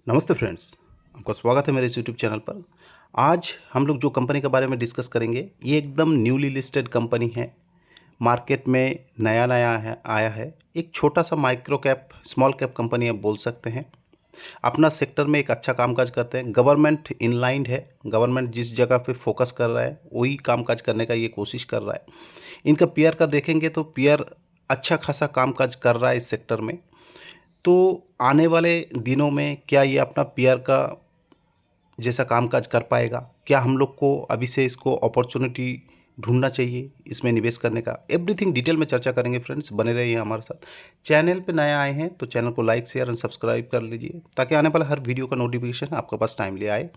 नमस्ते फ्रेंड्स, आपका स्वागत है मेरे इस यूट्यूब चैनल पर। आज हम लोग जो कंपनी के बारे में डिस्कस करेंगे, ये एकदम न्यूली लिस्टेड कंपनी है। मार्केट में नया आया है। एक छोटा सा micro cap small cap company आप बोल सकते हैं। अपना सेक्टर में एक अच्छा कामकाज करते हैं। गवर्नमेंट इनलाइंड है। गवर्नमेंट जिस जगह पे फोकस कर रहा है वही कामकाज करने का ये कोशिश कर रहा है। इनका पीआर का देखेंगे तो पीआर अच्छा खासा कामकाज कर रहा है इस सेक्टर में। तो आने वाले दिनों में क्या ये अपना पीआर का जैसा कामकाज कर पाएगा? क्या हम लोग को अभी से इसको अपॉर्चुनिटी ढूँढना चाहिए इसमें निवेश करने का? एवरीथिंग डिटेल में चर्चा करेंगे फ्रेंड्स, बने रहिए हमारे साथ। चैनल पे नया आए हैं तो चैनल को लाइक, शेयर एंड सब्सक्राइब कर लीजिए ताकि आने वाला हर वीडियो का नोटिफिकेशन आपके पास टाइमली आए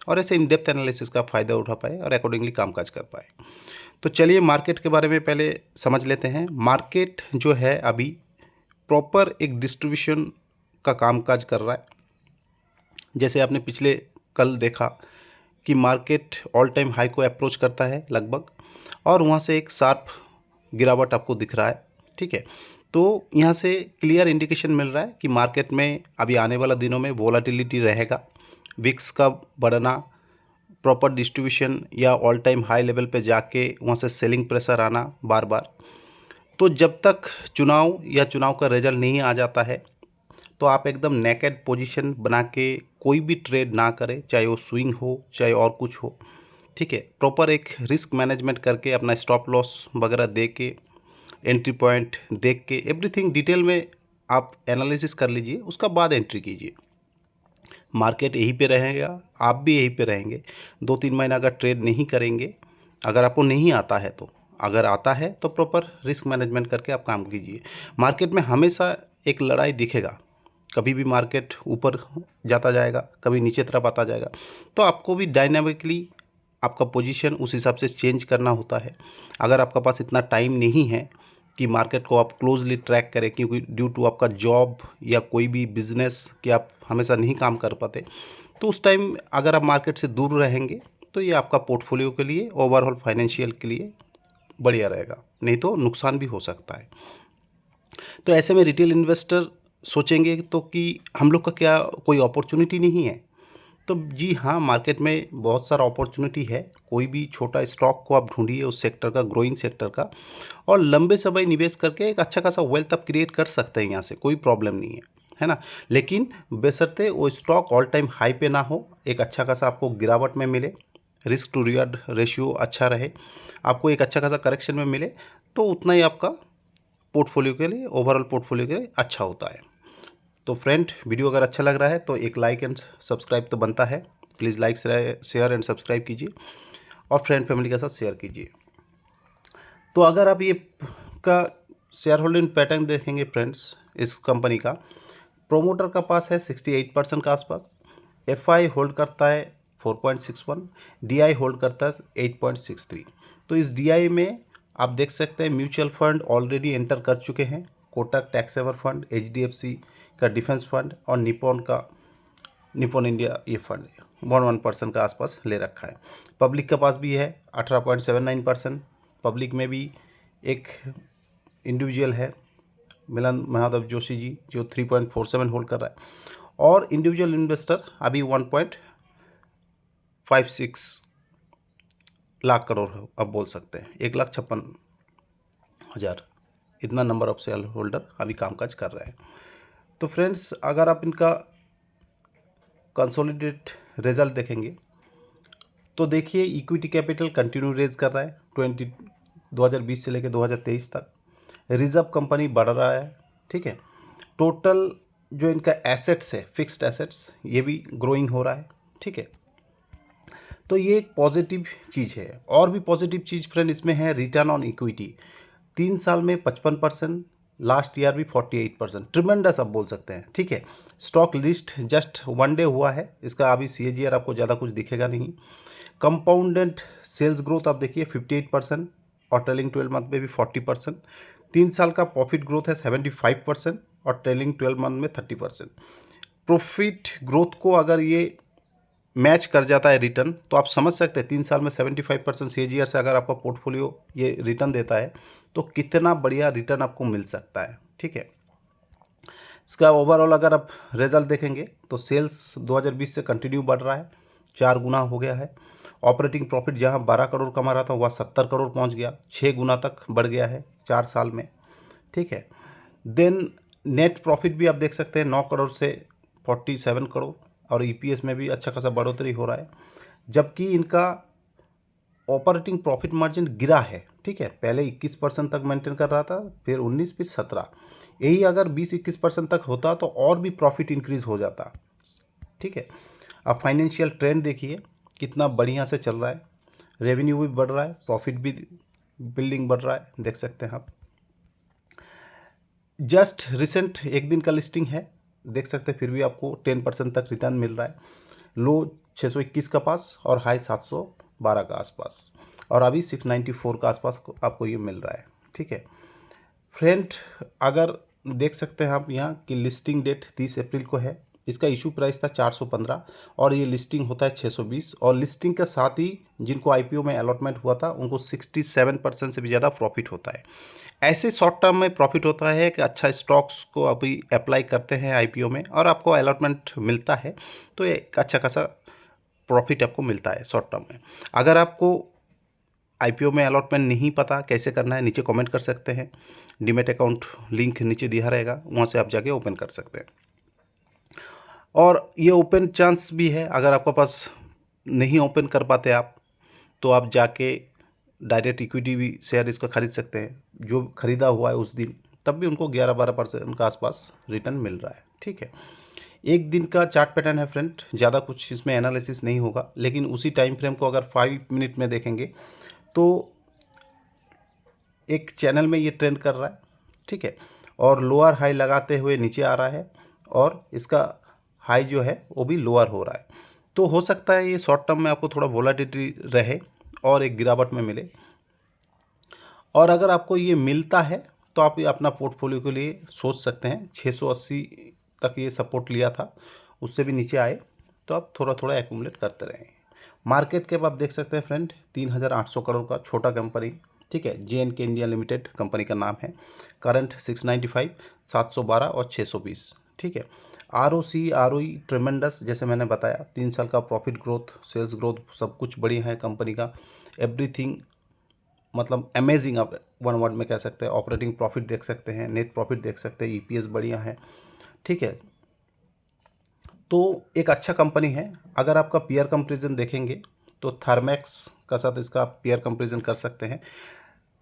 और ऐसे इन डेप्थ एनालिसिस का फ़ायदा उठा पाए और अकॉर्डिंगली कामकाज कर पाए। तो चलिए मार्केट के बारे में पहले समझ लेते हैं। मार्केट जो है अभी प्रॉपर एक डिस्ट्रीब्यूशन का कामकाज कर रहा है। जैसे आपने पिछले कल देखा कि मार्केट ऑल टाइम हाई को अप्रोच करता है लगभग, और वहाँ से एक शार्प गिरावट आपको दिख रहा है। ठीक है, तो यहाँ से क्लियर इंडिकेशन मिल रहा है कि मार्केट में अभी आने वाला दिनों में वोलाटिलिटी रहेगा। विक्स का बढ़ना, प्रॉपर डिस्ट्रीब्यूशन या ऑल टाइम हाई लेवल पे जाके वहाँ से सेलिंग प्रेशर आना बार बार। तो जब तक चुनाव का रिजल्ट नहीं आ जाता है तो आप एकदम नेकेड पोजीशन बना के कोई भी ट्रेड ना करें, चाहे वो स्विंग हो चाहे और कुछ हो। ठीक है, प्रॉपर एक रिस्क मैनेजमेंट करके अपना स्टॉप लॉस वगैरह दे के, एंट्री पॉइंट देख के, एवरीथिंग डिटेल में आप एनालिसिस कर लीजिए, उसका बाद एंट्री कीजिए। मार्केट यहीं पे रहेगा, आप भी यहीं पे रहेंगे। 2-3 महीना अगर ट्रेड नहीं करेंगे, अगर आपको नहीं आता है तो, अगर आता है तो प्रॉपर रिस्क मैनेजमेंट करके आप काम कीजिए। मार्केट में हमेशा एक लड़ाई दिखेगा, कभी भी मार्केट ऊपर जाता जाएगा, कभी नीचे तरफ आता जाएगा। तो आपको भी डायनामिकली आपका पोजीशन उस हिसाब से चेंज करना होता है। अगर आपका पास इतना टाइम नहीं है कि मार्केट को आप क्लोजली ट्रैक करें, क्योंकि ड्यू टू आपका जॉब या कोई भी बिजनेस कि आप हमेशा नहीं काम कर पाते, तो उस टाइम अगर आप मार्केट से दूर रहेंगे तो ये आपका पोर्टफोलियो के लिए, ओवरऑल फाइनेंशियल के लिए बढ़िया रहेगा, नहीं तो नुकसान भी हो सकता है। तो ऐसे में रिटेल इन्वेस्टर सोचेंगे तो कि हम लोग का क्या कोई अपॉर्चुनिटी नहीं है? तो जी हाँ, मार्केट में बहुत सारा अपॉर्चुनिटी है। कोई भी छोटा स्टॉक को आप ढूंढिए उस सेक्टर का, ग्रोइंग सेक्टर का, और लंबे समय निवेश करके एक अच्छा खासा वेल्थ आप क्रिएट कर सकते हैं। यहाँ से कोई प्रॉब्लम नहीं है ना? लेकिन बशर्ते वो स्टॉक ऑल टाइम हाई पे ना हो, एक अच्छा खासा आपको गिरावट में मिले, रिस्क टू रिवार्ड रेशियो अच्छा रहे, आपको एक अच्छा खासा करेक्शन में मिले, तो उतना ही आपका पोर्टफोलियो के लिए, ओवरऑल पोर्टफोलियो के लिए अच्छा होता है। तो फ्रेंड, वीडियो अगर अच्छा लग रहा है तो एक लाइक एंड सब्सक्राइब तो बनता है। Please like, share and subscribe कीजिए और फ्रेंड फैमिली के साथ शेयर कीजिए। तो अगर आप ये का शेयर होल्डिंग पैटर्न देखेंगे फ्रेंड्स, इस कंपनी का प्रोमोटर का पास है 68% के आसपास, एफआई होल्ड करता है 4.61, डीआई होल्ड करता है 8.63। तो इस डीआई में आप देख सकते हैं म्यूचुअल फंड ऑलरेडी एंटर कर चुके हैं। Kotak tax saver fund, HDFC का डिफेंस फंड और निपॉन इंडिया ये फंड 1% के आसपास ले रखा है। पब्लिक के पास भी है 18.79%। पब्लिक में भी एक इंडिविजुअल है, मिलन महादेव जोशी जी, जो 3.47 होल्ड कर रहा है, और इंडिविजुअल इन्वेस्टर अभी 1.56 लाख करोड़ अब बोल सकते हैं, 1,56,000, इतना नंबर ऑफ शेयर होल्डर अभी कामकाज कर रहे हैं। तो फ्रेंड्स, अगर आप इनका कंसोलिडेट रिजल्ट देखेंगे तो देखिए इक्विटी कैपिटल कंटिन्यू रेज कर रहा है 2020 से लेकर 2023 तक। रिजर्व कंपनी बढ़ रहा है। ठीक है, टोटल जो इनका एसेट्स है, फिक्स्ड एसेट्स, ये भी ग्रोइंग हो रहा है। ठीक है, तो ये एक पॉजिटिव चीज़ है। और भी पॉजिटिव चीज़ फ्रेंड इसमें है रिटर्न ऑन इक्विटी, 3 साल में 55%, लास्ट ईयर भी 48%, ट्रिमेंडस आप बोल सकते हैं। ठीक है, स्टॉक लिस्ट जस्ट 1 डे हुआ है, इसका अभी सीएजीआर आपको ज़्यादा कुछ दिखेगा नहीं। कंपाउंडेड सेल्स ग्रोथ आप देखिए 58%, और ट्रेलिंग 12 मंथ में भी 40%। 3 साल का प्रॉफिट ग्रोथ है 75%, और ट्रेलिंग 12 मंथ में 30%। प्रॉफिट ग्रोथ को अगर ये मैच कर जाता है रिटर्न, तो आप समझ सकते हैं 3 साल में 75% सीएजीआर से अगर आपका पोर्टफोलियो ये रिटर्न देता है तो कितना बढ़िया रिटर्न आपको मिल सकता है। ठीक है, इसका ओवरऑल अगर आप रिजल्ट देखेंगे तो सेल्स 2020 से कंटिन्यू बढ़ रहा है, 4 गुना हो गया है। ऑपरेटिंग प्रॉफिट जहां 12 करोड़ कमा रहा था वह 70 करोड़ पहुंच गया, 6 गुना तक बढ़ गया है 4 साल में, ठीक है। देन नेट प्रॉफिट भी आप देख सकते हैं 9 करोड़ से 47 करोड़, और ईपीएस में भी अच्छा खासा बढ़ोतरी हो रहा है। जबकि इनका ऑपरेटिंग प्रॉफिट मार्जिन गिरा है, ठीक है। पहले 21% तक मेंटेन कर रहा था, फिर 19, फिर 17। यही अगर 20-21% तक होता तो और भी प्रॉफिट इंक्रीज हो जाता, ठीक है। अब फाइनेंशियल ट्रेंड देखिए कितना बढ़िया से चल रहा है, रेवेन्यू भी बढ़ रहा है, प्रॉफिट भी बिल्डिंग बढ़ रहा है, देख सकते हैं आप। जस्ट रिसेंट एक दिन का लिस्टिंग है, देख सकते हैं, फिर भी आपको 10% तक रिटर्न मिल रहा है। लो 621 का पास और हाई 712 का आसपास, और अभी 694 का आसपास आपको ये मिल रहा है, ठीक है। फ्रेंड, अगर देख सकते हैं आप यहाँ की लिस्टिंग डेट 30 अप्रैल को है, इसका इशू प्राइस था 415 और ये लिस्टिंग होता है 620, और लिस्टिंग के साथ ही जिनको आईपीओ में अलॉटमेंट हुआ था उनको 67% से भी ज़्यादा प्रॉफिट होता है। ऐसे शॉर्ट टर्म में प्रॉफिट होता है कि अच्छा स्टॉक्स को अभी अप्लाई करते हैं आईपीओ में और आपको अलॉटमेंट मिलता है, तो एक अच्छा खासा प्रॉफिट आपको मिलता है शॉर्ट टर्म में। अगर आपको आईपीओ में अलॉटमेंट नहीं पता कैसे करना है, नीचे कमेंट कर सकते हैं। डीमैट अकाउंट लिंक नीचे दिया रहेगा, वहाँ से आप जाके ओपन कर सकते हैं। और ये ओपन चांस भी है, अगर आपके पास नहीं ओपन कर पाते आप, तो आप जाके डायरेक्ट इक्विटी भी शेयर इसका खरीद सकते हैं, जो खरीदा हुआ है उस दिन, तब भी उनको 11-12% का आसपास रिटर्न मिल रहा है, ठीक है। एक दिन का चार्ट पैटर्न है फ्रेंड, ज़्यादा कुछ इसमें एनालिसिस नहीं होगा, लेकिन उसी टाइम फ्रेम को अगर 5 मिनट में देखेंगे तो एक चैनल में ये ट्रेंड कर रहा है, ठीक है, और लोअर हाई लगाते हुए नीचे आ रहा है, और इसका हाई जो है वो भी लोअर हो रहा है। तो हो सकता है ये शॉर्ट टर्म में आपको थोड़ा वोलेटिलिटी रहे और एक गिरावट में मिले, और अगर आपको ये मिलता है तो आप ये अपना पोर्टफोलियो के लिए सोच सकते हैं। 680 तक ये सपोर्ट लिया था, उससे भी नीचे आए तो आप थोड़ा थोड़ा एक्यूमुलेट करते रहें। मार्केट कैप आप देख सकते हैं फ्रेंड, 3800 करोड़ का छोटा कंपनी, ठीक है। JNK इंडिया लिमिटेड कंपनी का नाम है। करंट 695, 712 और 620, ठीक है। ROC ROE ट्रेमेंडस, जैसे मैंने बताया, 3 साल का प्रॉफिट ग्रोथ, सेल्स ग्रोथ, सब कुछ बढ़िया है कंपनी का। एवरीथिंग मतलब अमेजिंग, आप वन वर्ड में कह सकते हैं। ऑपरेटिंग प्रॉफिट देख सकते हैं, नेट प्रॉफिट देख सकते हैं, ईपीएस बढ़िया है, ठीक है। तो एक अच्छा कंपनी है। अगर आपका पीयर कंपेरिजन देखेंगे तो थर्मैक्स का साथ इसका आप पीयर कंपेरिजन कर सकते हैं।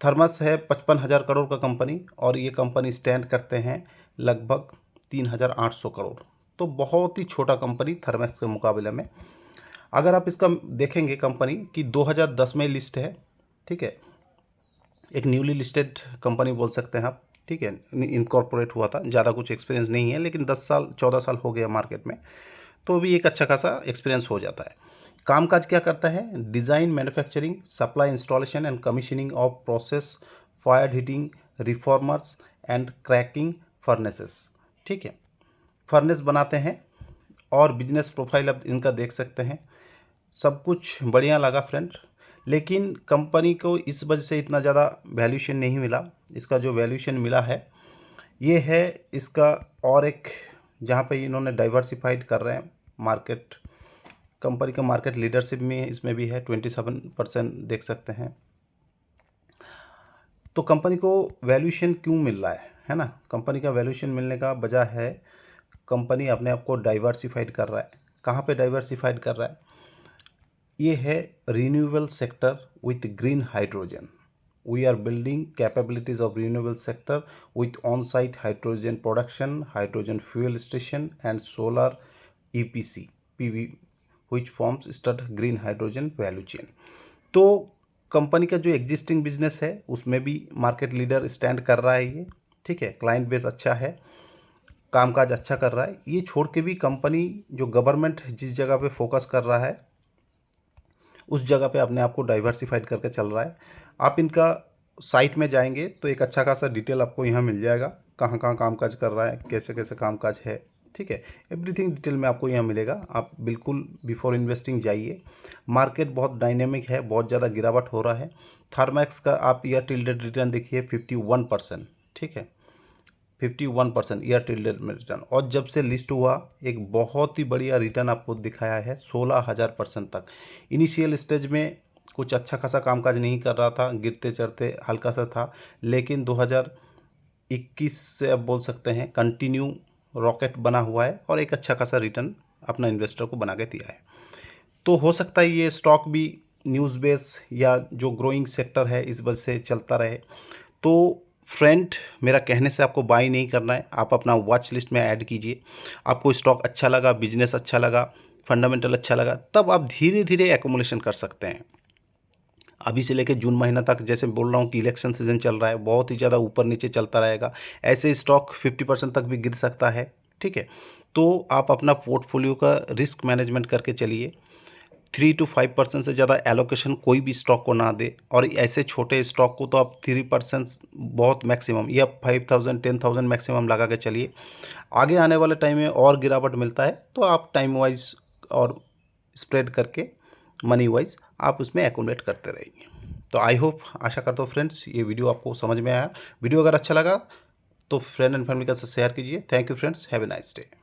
थर्मस है 55,000 करोड़ का कंपनी, और ये कंपनी स्टैंड करते हैं लगभग 3,800 करोड़। तो बहुत ही छोटा कंपनी थर्मैक्स के मुकाबले में। अगर आप इसका देखेंगे कंपनी की 2010 में लिस्ट है, ठीक है। एक न्यूली लिस्टेड कंपनी बोल सकते हैं आप, ठीक है। इनकॉर्पोरेट हुआ था, ज़्यादा कुछ एक्सपीरियंस नहीं है, लेकिन 10 साल 14 साल हो गया मार्केट में, तो भी एक अच्छा खासा एक्सपीरियंस हो जाता है। कामकाज क्या करता है? Design, manufacturing, supply, installation and commissioning of process fire heating reformers and cracking furnaces, ठीक है। फर्नेस बनाते हैं, और बिजनेस प्रोफाइल अब इनका देख सकते हैं। सब कुछ बढ़िया लगा फ्रेंड, लेकिन कंपनी को इस वजह से इतना ज़्यादा वैल्यूशन नहीं मिला। इसका जो वैल्यूशन मिला है ये है इसका, और एक जहाँ पे इन्होंने डाइवर्सिफाइड कर रहे हैं मार्केट, कंपनी का मार्केट लीडरशिप में इसमें भी है, 27% देख सकते हैं। तो कंपनी को वैल्यूशन क्यों मिल रहा है ना? कंपनी का वैल्यूशन मिलने का वजह है कंपनी अपने आप को डाइवर्सिफाइड कर रहा है। कहाँ पे डाइवर्सिफाइड कर रहा है? ये है renewable sector with green hydrogen. We are building capabilities of renewable sector with on-site hydrogen production, hydrogen fuel station and solar EPC PV, which forms stud green hydrogen value chain। तो company का जो existing business है उसमें भी market leader stand कर रहा है ये, ठीक है। क्लाइंट बेस अच्छा है, कामकाज अच्छा कर रहा है। ये छोड़ के भी कंपनी जो गवर्नमेंट जिस जगह पे फोकस कर रहा है उस जगह पे अपने आप को डाइवर्सिफाइड करके चल रहा है। आप इनका साइट में जाएंगे तो एक अच्छा खासा डिटेल आपको यहाँ मिल जाएगा, कहाँ कहाँ कामकाज कर रहा है, कैसे कैसे कामकाज है, ठीक है। एवरीथिंग डिटेल में आपको यहाँ मिलेगा। आप बिल्कुल बिफोर इन्वेस्टिंग जाइए। मार्केट बहुत डायनेमिक है, बहुत ज़्यादा गिरावट हो रहा है। थर्मैक्स का आप ईयर टिल डेट रिटर्न देखिए 51%, ठीक है। 51% ईयर टिल्डेड में रिटर्न, और जब से लिस्ट हुआ एक बहुत ही बढ़िया रिटर्न आपको दिखाया है 16,000% तक। इनिशियल स्टेज में कुछ अच्छा खासा कामकाज नहीं कर रहा था, गिरते चढ़ते हल्का सा था, लेकिन 2021 से अब बोल सकते हैं कंटिन्यू रॉकेट बना हुआ है और एक अच्छा खासा रिटर्न अपना इन्वेस्टर को बना के दिया है। तो हो सकता है ये स्टॉक भी न्यूज़ बेस या जो ग्रोइंग सेक्टर है इस वजह से चलता रहे। तो फ्रेंड, मेरा कहने से आपको बाई नहीं करना है, आप अपना वॉच लिस्ट में ऐड कीजिए। आपको स्टॉक अच्छा लगा, बिजनेस अच्छा लगा, फंडामेंटल अच्छा लगा, तब आप धीरे धीरे एक्यूमुलेशन कर सकते हैं। अभी से लेकर जून महीना तक, जैसे बोल रहा हूँ कि इलेक्शन सीजन चल रहा है, बहुत ही ज़्यादा ऊपर नीचे चलता रहेगा, ऐसे स्टॉक 50% तक भी गिर सकता है। ठीक है, तो आप अपना पोर्टफोलियो का रिस्क मैनेजमेंट करके चलिए। 3 to 5% से ज़्यादा एलोकेशन कोई भी स्टॉक को ना दे, और ऐसे छोटे स्टॉक को तो आप 3% बहुत मैक्सिमम, या 5,000 10,000 मैक्सिमम लगा के चलिए। आगे आने वाले टाइम में और गिरावट मिलता है तो आप टाइम वाइज और स्प्रेड करके मनी वाइज आप उसमें एकोमोडेट करते रहेंगे। तो आई होप, आशा करता हूँ फ्रेंड्स ये वीडियो आपको समझ में आया। वीडियो अगर अच्छा लगा तो फ्रेंड एंड फैमिली के साथ शेयर कीजिए। Thank you friends, have a nice day.